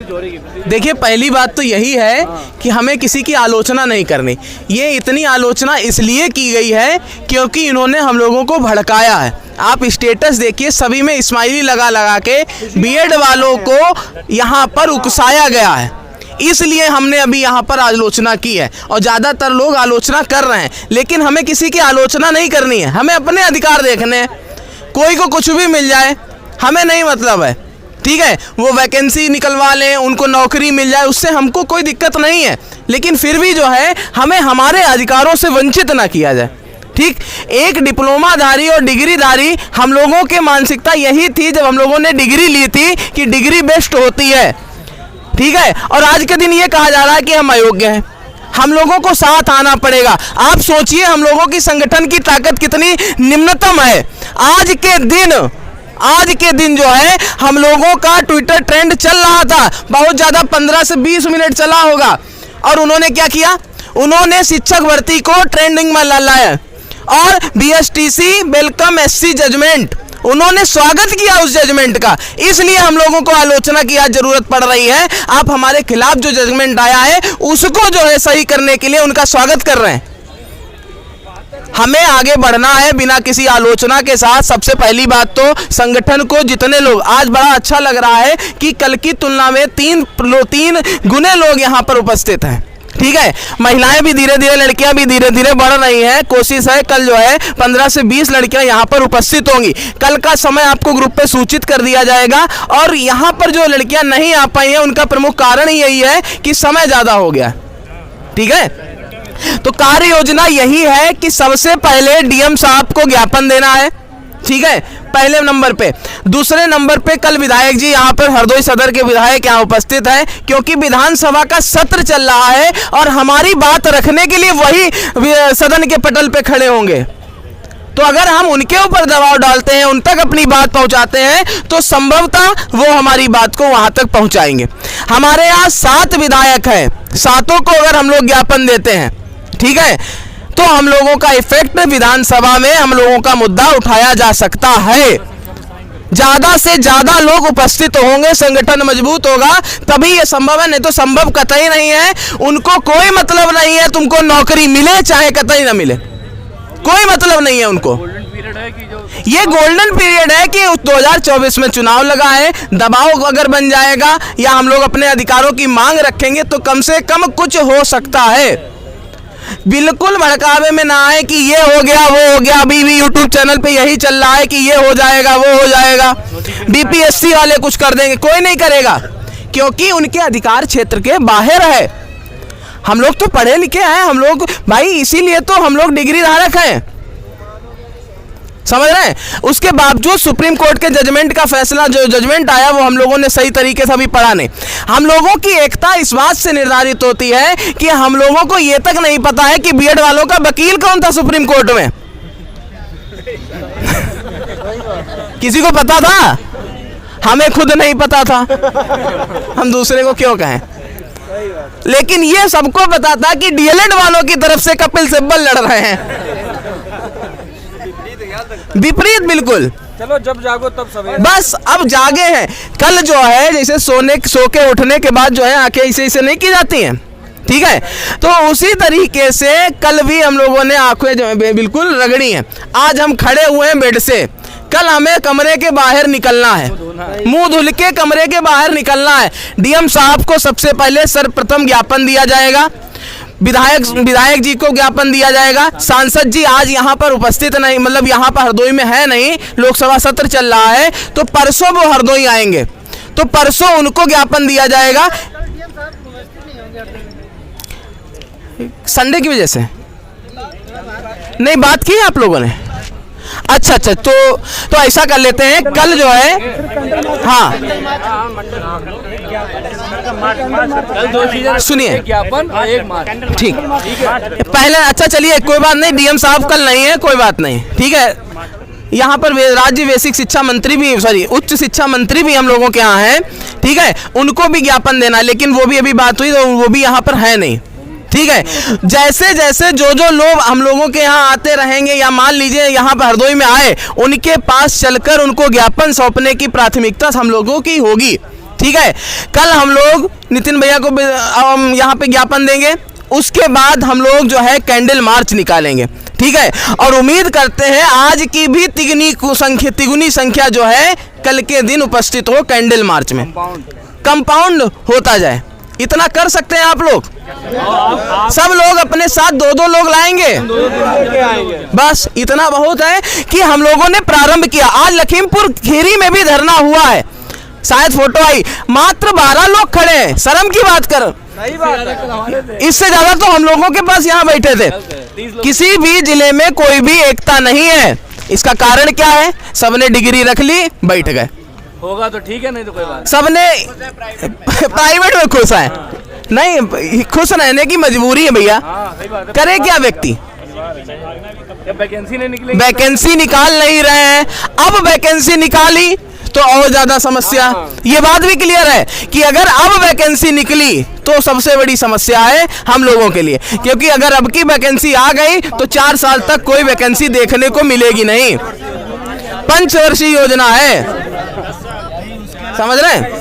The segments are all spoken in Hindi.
देखिए, पहली बात तो यही है कि हमें किसी की आलोचना नहीं करनी। ये इतनी आलोचना इसलिए की गई है क्योंकि इन्होंने हम लोगों को भड़काया है। आप स्टेटस देखिए, सभी में स्माइली लगा लगा के बीएड वालों को यहाँ पर उकसाया गया है, इसलिए हमने अभी यहाँ पर आलोचना की है। और ज़्यादातर लोग आलोचना कर रहे हैं, लेकिन हमें किसी की आलोचना नहीं करनी है। हमें अपने अधिकार देखने हैं। कोई को कुछ भी मिल जाए, हमें नहीं मतलब है, ठीक है। वो वैकेंसी निकलवा लें, उनको नौकरी मिल जाए, उससे हमको कोई दिक्कत नहीं है। लेकिन फिर भी जो है, हमें हमारे अधिकारों से वंचित ना किया जाए, ठीक। एक डिप्लोमाधारी और डिग्रीधारी, हम लोगों की मानसिकता यही थी जब हम लोगों ने डिग्री ली थी कि डिग्री बेस्ट होती है, ठीक है। और आज के दिन ये कहा जा रहा है कि हम अयोग्य हैं। हम लोगों को साथ आना पड़ेगा। आप सोचिए, हम लोगों की संगठन की ताकत कितनी निम्नतम है। आज के दिन जो है, हम लोगों का ट्विटर ट्रेंड चल रहा था, बहुत ज़्यादा 15 से 20 मिनट चला होगा। और उन्होंने क्या किया? उन्होंने शिक्षक भर्ती को ट्रेंडिंग में लाया और बीएसटीसी वेलकम एससी जजमेंट, उन्होंने स्वागत किया उस जजमेंट का। इसलिए हम लोगों को आलोचना की आज जरूरत पड़ रही है। आप हमारे खिलाफ जो जजमेंट आया है उसको जो है सही करने के लिए उनका स्वागत कर रहे हैं। हमें आगे बढ़ना है बिना किसी आलोचना के साथ। सबसे पहली बात तो संगठन को जितने लोग, आज बड़ा अच्छा लग रहा है कि कल की तुलना में तीन गुने लोग यहाँ पर उपस्थित हैं, ठीक है। महिलाएं भी धीरे धीरे, लड़कियां भी धीरे धीरे बढ़ रही हैं। कोशिश है कल जो है 15 से 20 लड़कियां यहाँ पर उपस्थित होंगी। कल का समय आपको ग्रुप पे सूचित कर दिया जाएगा। और यहाँ पर जो लड़कियां नहीं आ पाई हैं उनका प्रमुख कारण ही यही है कि समय ज़्यादा हो गया, ठीक है। तो कार्य योजना यही है कि सबसे पहले डीएम साहब को ज्ञापन देना है, ठीक है, पहले नंबर पे। दूसरे नंबर पे कल विधायक जी यहाँ पर, हरदोई सदर के विधायक यहाँ उपस्थित हैं, क्योंकि विधानसभा का सत्र चल रहा है और हमारी बात रखने के लिए वही सदन के पटल पे खड़े होंगे। तो अगर हम उनके ऊपर दबाव डालते हैं, उन तक अपनी बात पहुंचाते हैं, तो संभवतः वो हमारी बात को वहां तक पहुंचाएंगे। हमारे यहाँ 7 विधायक हैं, 7 को अगर हम लोग ज्ञापन देते हैं, ठीक है, तो हम लोगों का इफेक्ट विधानसभा में हम लोगों का मुद्दा उठाया जा सकता है। ज्यादा से ज्यादा लोग उपस्थित होंगे, संगठन मजबूत होगा, तभी ये संभव है। नहीं तो संभव कतई नहीं है। उनको कोई मतलब नहीं है तुमको नौकरी मिले चाहे कतई ना मिले, कोई मतलब नहीं है उनको। ये गोल्डन पीरियड है कि 2024 में चुनाव लगा है। दबाव अगर बन जाएगा या हम लोग अपने अधिकारों की मांग रखेंगे तो कम से कम कुछ हो सकता है। बिल्कुल भड़कावे में ना आए कि ये हो गया वो हो गया। अभी भी यूट्यूब चैनल पे यही चल रहा है कि ये हो जाएगा वो हो जाएगा, बीपीएससी वाले कुछ कर देंगे। कोई नहीं करेगा, क्योंकि उनके अधिकार क्षेत्र के बाहर है। हम लोग तो पढ़े लिखे हैं, हम लोग भाई, इसीलिए तो हम लोग डिग्री धारक हैं, समझ रहे हैं। उसके बावजूद सुप्रीम कोर्ट के जजमेंट का फैसला, जो जजमेंट आया, वो हम लोगों ने सही तरीके से अभी पढ़ा नहीं। हम लोगों की एकता इस बात से निर्धारित होती है कि हम लोगों को ये तक नहीं पता है कि बीएड वालों का वकील कौन था सुप्रीम कोर्ट में। किसी को पता था? हमें खुद नहीं पता था, हम दूसरे को क्यों कहें। लेकिन ये सबको पता था कि डीएलएड वालों की तरफ से कपिल सिब्बल लड़ रहे हैं। विपरीत, बिल्कुल। चलो, जब जागो तब सवेरे। बस अब जागे हैं। कल जो है, जैसे सो के उठने के बाद जो है आंखें ऐसे नहीं की जाती हैं, ठीक है, तो उसी तरीके से कल भी हम लोगों ने आंखें जो है बिल्कुल रगड़ी हैं। आज हम खड़े हुए हैं बेड से, कल हमें कमरे के बाहर निकलना है, मुंह धुल के कमरे के बाहर निकलना है। डीएम साहब को सबसे पहले सर्वप्रथम ज्ञापन दिया जाएगा, विधायक जी को ज्ञापन दिया जाएगा। सांसद जी आज यहाँ पर उपस्थित नहीं, मतलब यहाँ पर हरदोई में है नहीं, लोकसभा सत्र चल रहा है, तो परसों वो हरदोई आएंगे, तो परसों उनको ज्ञापन दिया जाएगा। संडे की वजह से नहीं बात की है आप लोगों ने? अच्छा, तो ऐसा कर लेते हैं, कल जो है, हाँ सुनिए, ठीक पहले, अच्छा चलिए, कोई बात नहीं, डीएम साहब कल नहीं है, कोई बात नहीं, ठीक है। यहाँ पर राज्य बेसिक शिक्षा मंत्री भी, उच्च शिक्षा मंत्री भी हम लोगों के यहाँ हैं, ठीक है, उनको भी ज्ञापन देना, लेकिन वो भी अभी बात हुई तो वो भी यहाँ पर है नहीं, ठीक है। जैसे जैसे जो लोग हम लोगों के यहाँ आते रहेंगे, या मान लीजिए यहाँ पर हरदोई में आए, उनके पास चलकर उनको ज्ञापन सौंपने की प्राथमिकता हम लोगों की होगी, ठीक है, कल हम लोग नितिन भैया को यहाँ पे ज्ञापन देंगे, उसके बाद हम लोग जो है कैंडल मार्च निकालेंगे, ठीक है। और उम्मीद करते हैं आज की भी तिगुनी संख्या जो है कल के दिन उपस्थित हो कैंडल मार्च में, कंपाउंड होता जाए। इतना कर सकते हैं आप लोग? सब लोग अपने साथ 2-2 लोग लाएंगे, बस इतना बहुत है कि हम लोगों ने प्रारंभ किया। आज लखीमपुर खीरी में भी धरना हुआ है, शायद फोटो आई, मात्र 12 लोग खड़े हैं, शर्म की बात कर। इससे ज्यादा तो हम लोगों के पास यहाँ बैठे थे। किसी भी जिले में कोई भी एकता नहीं है। इसका कारण क्या है? सबने डिग्री रख ली, बैठ गए। होगा तो ठीक है, नहीं तो कोई बात। सबने प्राइवेट में खुश है, नहीं खुश रहने की मजबूरी है भैया, करे क्या व्यक्ति? वैकेंसी नहीं निकली, वैकेंसी निकाल नहीं रहे हैं। अब वैकेंसी निकाली तो और ज्यादा समस्या। ये बात भी क्लियर है कि अगर अब वैकेंसी निकली तो सबसे बड़ी समस्या है हम लोगों के लिए, क्योंकि अगर अब की वैकेंसी आ गई तो 4 साल तक कोई वैकेंसी देखने को मिलेगी नहीं। पंचवर्षीय योजना है, समझ रहे हैं?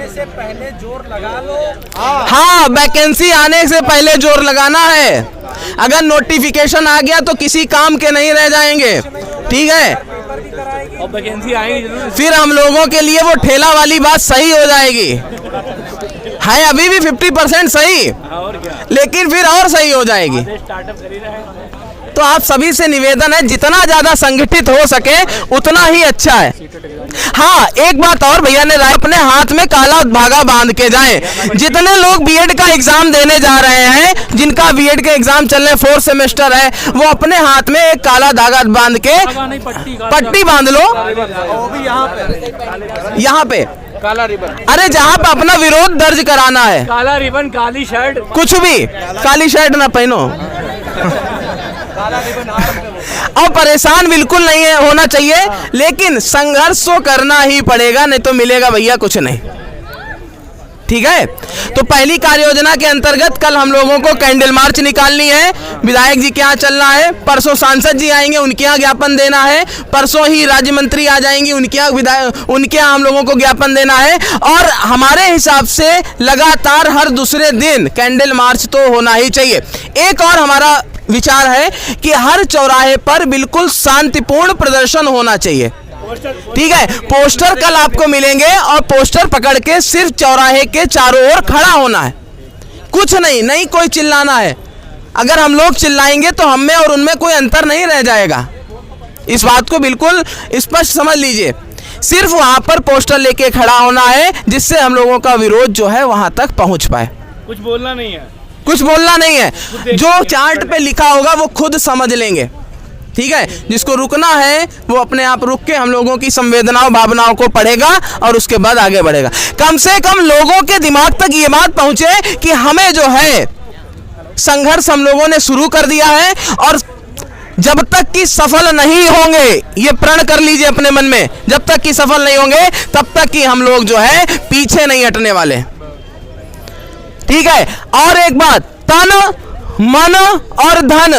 से पहले जोर लगा लो। हाँ, वैकेंसी आने से पहले जोर लगाना है। अगर नोटिफिकेशन आ गया तो किसी काम के नहीं रह जाएंगे, ठीक है। और वैकेंसी आएगी जरूर, फिर हम लोगों के लिए वो ठेला वाली बात सही हो जाएगी। है अभी भी 50% सही, और क्या, लेकिन फिर और सही हो जाएगी। स्टार्टअप कर ही रहे हैं। तो आप सभी से निवेदन है, जितना ज्यादा संगठित हो सके उतना ही अच्छा है। हाँ, एक बात और भैया ने राय, अपने हाथ में काला धागा बांध के जाएं। जितने लोग बीएड का एग्जाम देने जा रहे हैं, जिनका बीएड के एग्जाम चल रहे, 4th सेमेस्टर है, वो अपने हाथ में एक काला धागा बांध के पट्टी बांध लो, यहाँ पे काला रिबन, अरे जहाँ पे अपना विरोध दर्ज कराना है। काला रिबन, काली शर्ट, कुछ भी, काली शर्ट ना पहनो। और परेशान बिल्कुल नहीं है होना चाहिए, लेकिन संघर्ष तो करना ही पड़ेगा, नहीं तो मिलेगा भैया कुछ नहीं, ठीक है। तो पहली कार्य योजना के अंतर्गत कल हम लोगों को कैंडल मार्च निकालनी है। विधायक जी के यहाँ चलना है, परसों सांसद जी आएंगे, उनके यहाँ ज्ञापन देना है, परसों ही राज्य मंत्री आ जाएंगी, उनके यहाँ हम लोगों को ज्ञापन देना है। और हमारे हिसाब से लगातार हर दूसरे दिन कैंडल मार्च तो होना ही चाहिए। एक और हमारा विचार है कि हर चौराहे पर बिल्कुल शांतिपूर्ण प्रदर्शन होना चाहिए, ठीक है। पोस्टर कल आपको मिलेंगे और पोस्टर पकड़ के सिर्फ चौराहे के चारों ओर खड़ा होना है, कुछ नहीं कोई चिल्लाना है। अगर हम लोग चिल्लाएंगे तो हम में और उनमें कोई अंतर नहीं रह जाएगा, इस बात को बिल्कुल स्पष्ट समझ लीजिए। सिर्फ वहां पर पोस्टर लेके खड़ा होना है, जिससे हम लोगों का विरोध जो है वहां तक पहुंच पाए। कुछ बोलना नहीं है, कुछ बोलना नहीं है, जो चार्ट पे लिखा होगा वो खुद समझ लेंगे, ठीक है। जिसको रुकना है वो अपने आप रुक के हम लोगों की संवेदनाओं भावनाओं को पढ़ेगा और उसके बाद आगे बढ़ेगा। कम से कम लोगों के दिमाग तक ये बात पहुंचे कि हमें जो है संघर्ष हम लोगों ने शुरू कर दिया है, और जब तक कि सफल नहीं होंगे, ये प्रण कर लीजिए अपने मन में, जब तक कि सफल नहीं होंगे तब तक कि हम लोग जो है पीछे नहीं हटने वाले, ठीक है। और एक बात, तन मन और धन,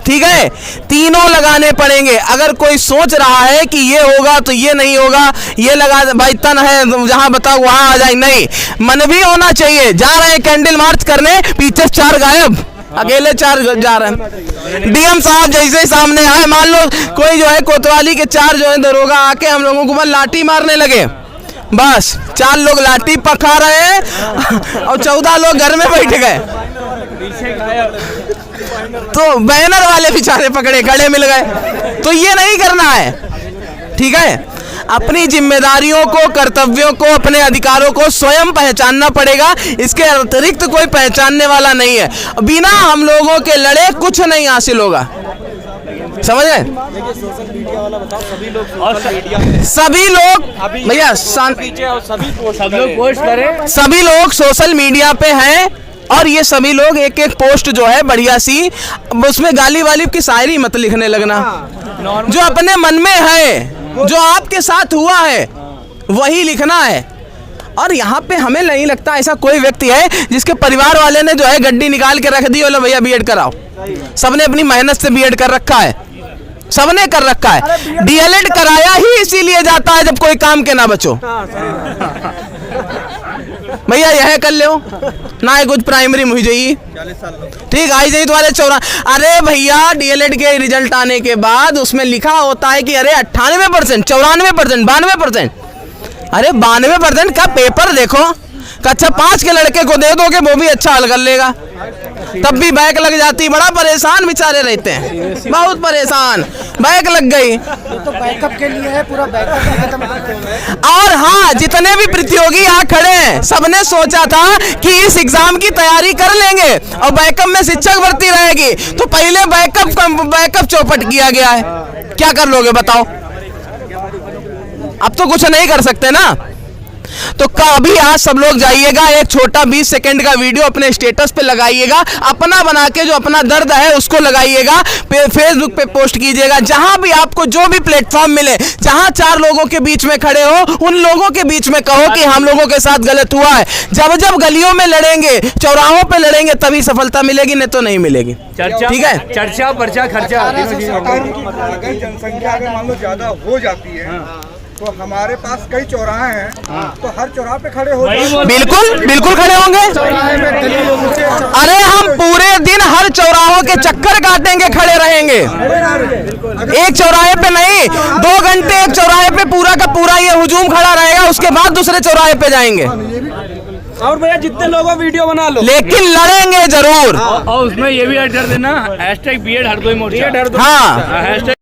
ठीक है, तीनों लगाने पड़ेंगे। अगर कोई सोच रहा है कि ये होगा तो ये नहीं होगा, ये लगा भाई तन है जहां बताओ वहां आ जाए, नहीं, मन भी होना चाहिए। जा रहे हैं कैंडल मार्च करने, पीछे 4 गायब, अकेले 4 जा रहे हैं। डीएम साहब जैसे सामने आए, मान लो कोई जो है कोतवाली के 4 जो है दरोगा आके हम लोगों को बस लाठी मारने लगे, बस 4 लोग लाठी पका रहे हैं और 14 लोग घर में बैठ गए, तो बैनर वाले बेचारे पकड़े खड़े मिल गए। तो ये नहीं करना है, ठीक है। अपनी जिम्मेदारियों को, कर्तव्यों को, अपने अधिकारों को स्वयं पहचानना पड़ेगा, इसके अतिरिक्त कोई पहचानने वाला नहीं है। बिना हम लोगों के लड़े कुछ नहीं हासिल होगा, समझे? सभी लोग भैया सभी लोग सोशल मीडिया पे हैं, और ये सभी लोग एक एक पोस्ट जो है बढ़िया सी, उसमें गाली वाली की शायरी मत लिखने लगना, जो अपने मन में है, जो आपके साथ हुआ है वही लिखना है। और यहाँ पे हमें नहीं लगता ऐसा कोई व्यक्ति है जिसके परिवार वाले ने जो है गड्डी निकाल के रख दी, बोले भैया बीएड कराओ। सबने अपनी मेहनत से बीएड कर रखा है, सबने कर रखा है। डीएलएड कराया ही इसीलिए जाता है जब कोई काम के ना बचो। भैया यह कर लो ना कुछ प्राइमरी मुझे जाइए 40 साल ठीक आई जाइए तुम्हारे 14। अरे भैया डीएलएड के रिजल्ट आने के बाद उसमें लिखा होता है कि अरे 98%, 94%, 92%। अरे 92% का पेपर देखो, कक्षा 5 के लड़के को दे दोगे वो भी अच्छा हल कर लेगा, तब भी बैक लग जाती। बड़ा परेशान बेचारे रहते हैं, बहुत परेशान, बैक लग गई। तो बैकअप के लिए है, पूरा बैकअप खत्म करते हैं। और हाँ, जितने भी प्रतियोगी यहाँ खड़े हैं सबने सोचा था कि इस एग्जाम की तैयारी कर लेंगे और बैकअप में शिक्षक भर्ती रहेगी, तो पहले बैकअप चौपट किया गया है। क्या कर लोगे बताओ? अब तो कुछ नहीं कर सकते ना। तो अभी आज सब लोग जाइएगा, एक छोटा 20 सेकंड का वीडियो अपने स्टेटस पे लगाइएगा, अपना बना के जो अपना दर्द है उसको लगाइएगा, फेसबुक पे पोस्ट कीजिएगा, जहां भी आपको जो भी प्लेटफॉर्म मिले, जहां 4 लोगों के बीच में खड़े हो उन लोगों के बीच में कहो कि हम लोगों के साथ गलत हुआ है। जब जब गलियों में लड़ेंगे, चौराहों पे लड़ेंगे, तभी सफलता मिलेगी, नहीं तो नहीं मिलेगी। चर्चा, ठीक है, चर्चा पर्चा खर्चा। अगर जनसंख्या अगर मान लो ज्यादा हो जाती है तो हमारे पास कई चौराहे हैं, तो हर चौराहे पे खड़े हो जाएंगे। बिल्कुल बिल्कुल खड़े होंगे। अरे हम पूरे दिन हर चौराहों के चक्कर काटेंगे, खड़े रहेंगे, एक चौराहे पे नहीं, 2 घंटे एक चौराहे पे पूरा का पूरा ये हुजूम खड़ा रहेगा, उसके बाद दूसरे चौराहे पे जाएंगे। और भैया जितने लोगों वीडियो बना लो, लेकिन लड़ेंगे जरूर। और उसमें ये भी ऐड कर देना, #BED हरदोई मोर्चा। हाँ।